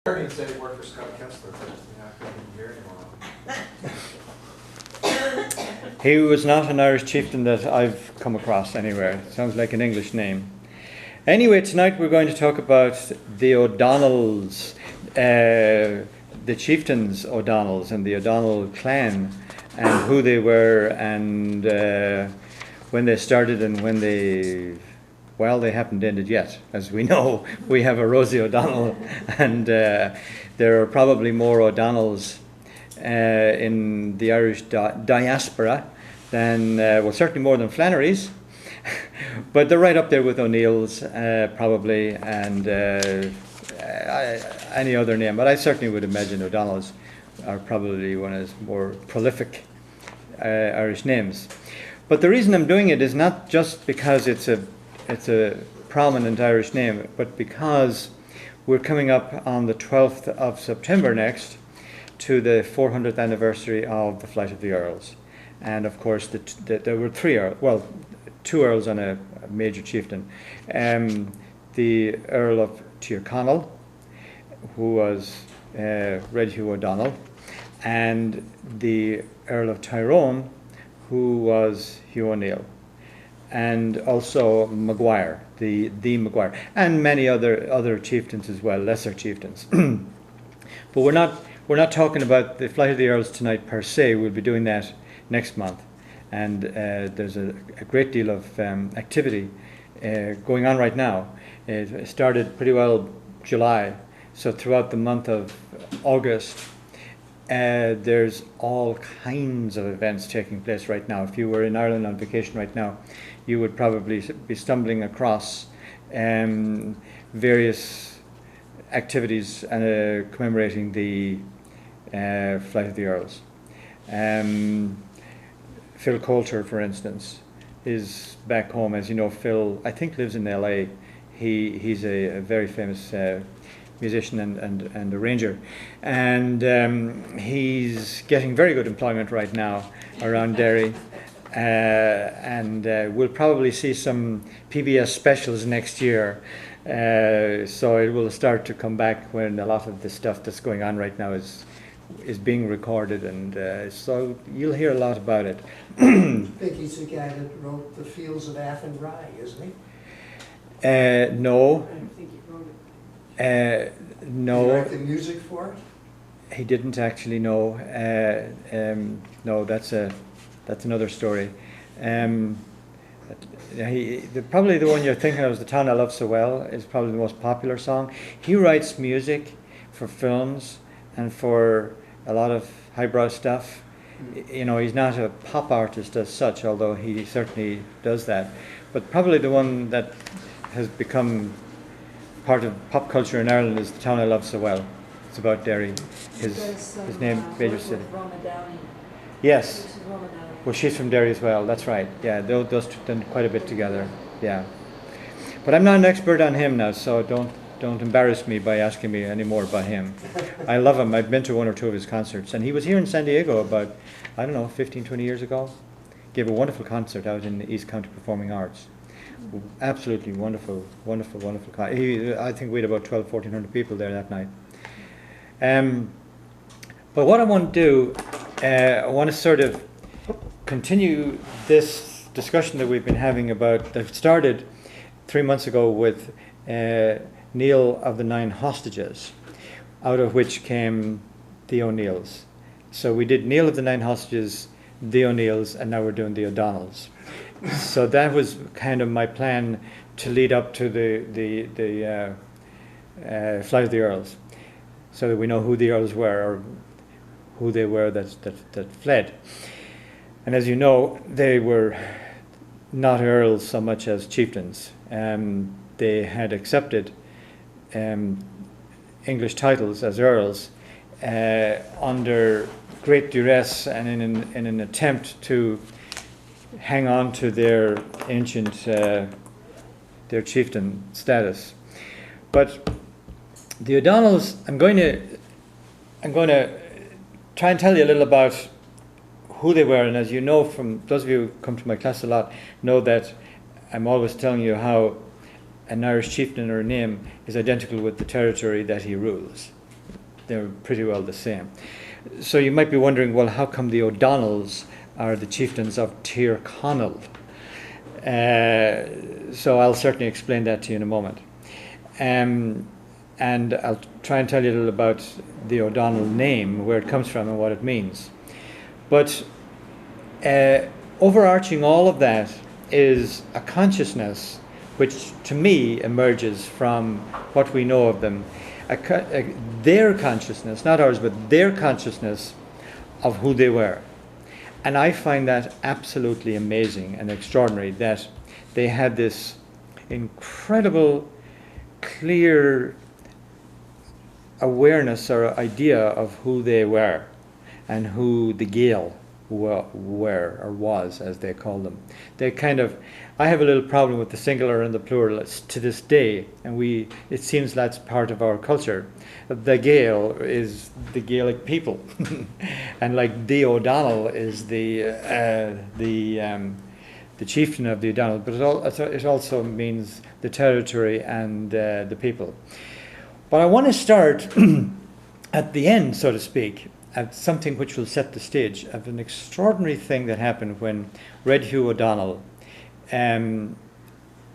He'd say work for Scott Kessler, but I couldn't hear anymore. He was not an Irish chieftain that I've come across anywhere. Sounds like an English name. Anyway, tonight we're going to talk about the O'Donnells, the chieftains O'Donnells and the O'Donnell clan, and who they were, and when they started and when they... Well, they haven't ended yet. As we know, we have a Rosie O'Donnell, and there are probably more O'Donnells in the Irish diaspora than, well, certainly more than Flannerys. But they're right up there with O'Neills, probably, and any other name. But I certainly would imagine O'Donnells are probably one of the more prolific Irish names. But the reason I'm doing it is not just because it's a prominent Irish name, but because we're coming up on the 12th of September next to the 400th anniversary of the Flight of the Earls. And of course, there were two Earls and a major chieftain. The Earl of Tirconnell, who was Red Hugh O'Donnell, and the Earl of Tyrone, who was Hugh O'Neill. And also Maguire, the Maguire, and many other chieftains as well, lesser chieftains. But we're not talking about the Flight of the Earls tonight per se. We'll be doing that next month, and there's a great deal of activity going on right now. It started pretty well July, so throughout the month of August, there's all kinds of events taking place right now. If you were in Ireland on vacation right now, you would probably be stumbling across various activities commemorating the Flight of the Earls. Phil Coulter, for instance, is back home. As you know, Phil, I think, lives in LA. He's a very famous musician and arranger, and he's getting very good employment right now around Derry. And we'll probably see some PBS specials next year, so it will start to come back when a lot of the stuff that's going on right now is being recorded, and so you'll hear a lot about it. I think he's the guy that wrote The Fields of Athen Rye, isn't he? No. I think he wrote it. No. Did he write the music for it? He didn't actually know. No, that's another story. Probably the one you're thinking of is The Town I Love So Well is probably the most popular song. He writes music for films and for a lot of highbrow stuff. You know, he's not a pop artist as such, although he certainly does that. But probably the one that has become part of pop culture in Ireland is The Town I Love So Well. It's about Derry. His name, Major City. Yes. Well, she's from Derry as well. That's right. Yeah, those two done quite a bit together. Yeah. But I'm not an expert on him now, so don't embarrass me by asking me any more about him. I love him. I've been to one or two of his concerts, and he was here in San Diego about, 15, 20 years ago. Gave a wonderful concert out in the East County Performing Arts. Absolutely wonderful. I think we had about 1,400 people there that night. But what I want to do, I want to sort of continue this discussion that we've been having about, that started 3 months ago with Neil of the Nine Hostages, out of which came the O'Neills. So we did Neil of the Nine Hostages, the O'Neills, and now we're doing the O'Donnells. So that was kind of my plan to lead up to the Flight of the Earls, so that we know who the Earls were, or who they were that fled. And as you know, they were not earls so much as chieftains. They had accepted English titles as earls under great duress and in an attempt to hang on to their ancient, their chieftain status. But the O'Donnells, I'm going to try and tell you a little about who they were, and as you know, from those of you who come to my class a lot, know that I'm always telling you how an Irish chieftain or name is identical with the territory that he rules. they're pretty well the same. So you might be wondering, well, how come the O'Donnells are the chieftains of Tirconnell? So I'll certainly explain that to you in a moment. And I'll try and tell you a little about the O'Donnell name, where it comes from and what it means. But overarching all of that is a consciousness which to me emerges from what we know of them. Their consciousness, not ours, but their consciousness of who they were. And I find that absolutely amazing and extraordinary, that they had this incredible, clear awareness or idea of who they were and who the Gael were or was, as they call them. They kind of, I have a little problem with the singular and the plural to this day, and it seems that's part of our culture. The Gael is the Gaelic people, and like the O'Donnell is the chieftain of the O'Donnell, but it also means the territory and the people. But I want to start at the end, so to speak, at something which will set the stage of an extraordinary thing that happened when Red Hugh O'Donnell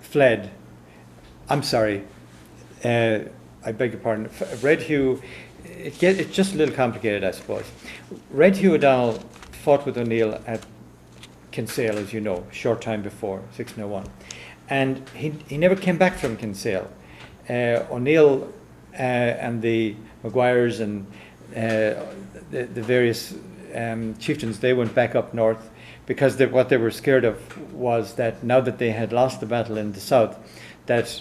fled. I'm sorry, I beg your pardon. Red Hugh, it's just a little complicated, I suppose. Red Hugh O'Donnell fought with O'Neill at Kinsale, as you know, short time before, 1601. And he never came back from Kinsale. O'Neill and the Maguires and the various chieftains, they went back up north because what they were scared of was that now that they had lost the battle in the south, that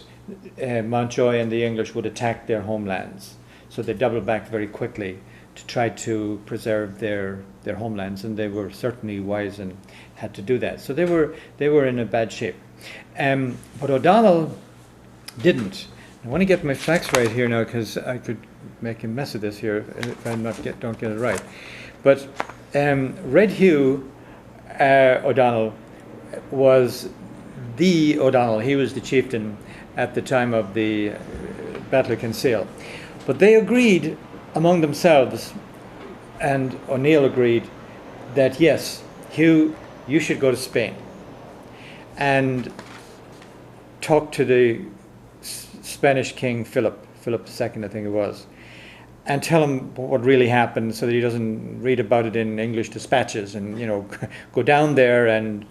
Mountjoy and the English would attack their homelands. So they doubled back very quickly to try to preserve their homelands, and they were certainly wise and had to do that. So they were in a bad shape. But O'Donnell didn't. I want to get my facts right here now, because I could make a mess of this here if I don't get it right. But Red Hugh O'Donnell was the O'Donnell. He was the chieftain at the time of the Battle of Kinsale. But they agreed among themselves, and O'Neill agreed, that yes, Hugh, you should go to Spain and talk to the Spanish King Philip II, I think it was, and tell him what really happened, so that he doesn't read about it in English dispatches, and go down there and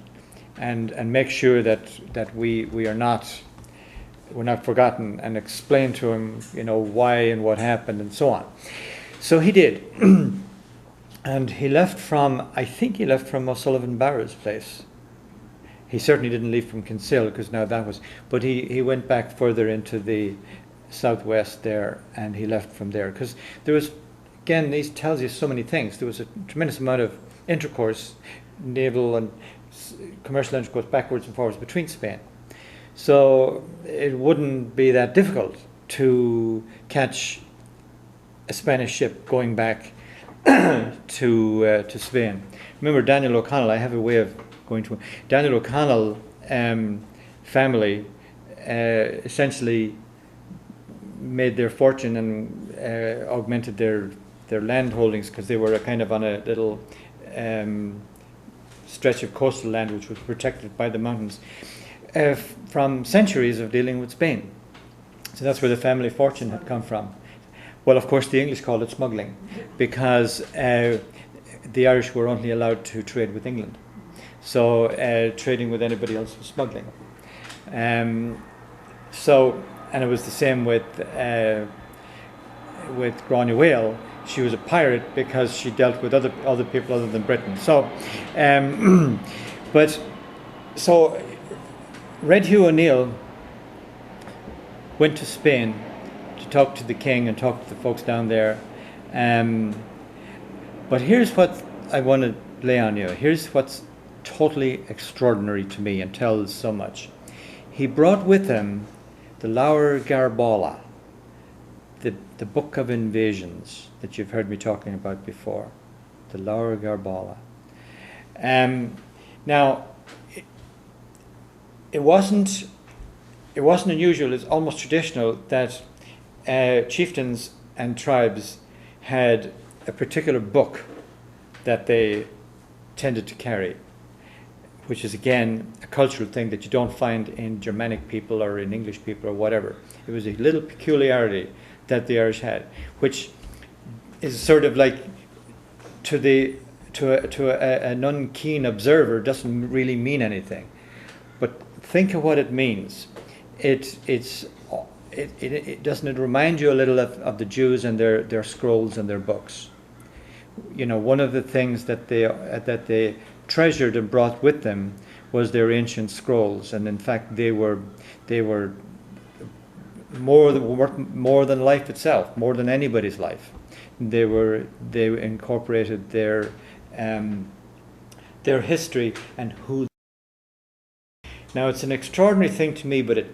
make sure that we're not forgotten, and explain to him why and what happened and so on. So he did. And I think he left from O'Sullivan Barrow's place. He certainly didn't leave from Kinsale, because now that was, but he went back further into the southwest there, and he left from there, because there was, again, this tells you so many things. There was a tremendous amount of intercourse, naval and commercial intercourse, backwards and forwards between Spain. So it wouldn't be that difficult to catch a Spanish ship going back to Spain. Remember Daniel O'Connell, I have a way of going to Daniel O'Connell family essentially made their fortune and augmented their land holdings, because they were kind of on a little stretch of coastal land which was protected by the mountains from centuries of dealing with Spain. So that's where the family fortune had come from. Well, of course, the English called it smuggling, because the Irish were only allowed to trade with England. So trading with anybody else was smuggling. And it was the same with Granuaile. She was a pirate because she dealt with other people other than Britain. So, so Red Hugh O'Neill went to Spain to talk to the king and talk to the folks down there. But here's what I want to lay on you. Here's what's totally extraordinary to me and tells so much. He brought with him the Laur Garbala, the book of invasions that you've heard me talking about before, the Laur Garbala. Now, it wasn't unusual. It's almost traditional that chieftains and tribes had a particular book that they tended to carry, which is again a cultural thing that you don't find in Germanic people or in English people or whatever. It was a little peculiarity that the Irish had, which is sort of like an unkeen observer doesn't really mean anything. But think of what it means. It doesn't it remind you a little of the Jews and their scrolls and their books. You know, one of the things that they treasured and brought with them was their ancient scrolls, and in fact they were more than life itself, more than anybody's life. They incorporated their history and who. Now it's an extraordinary thing to me, but it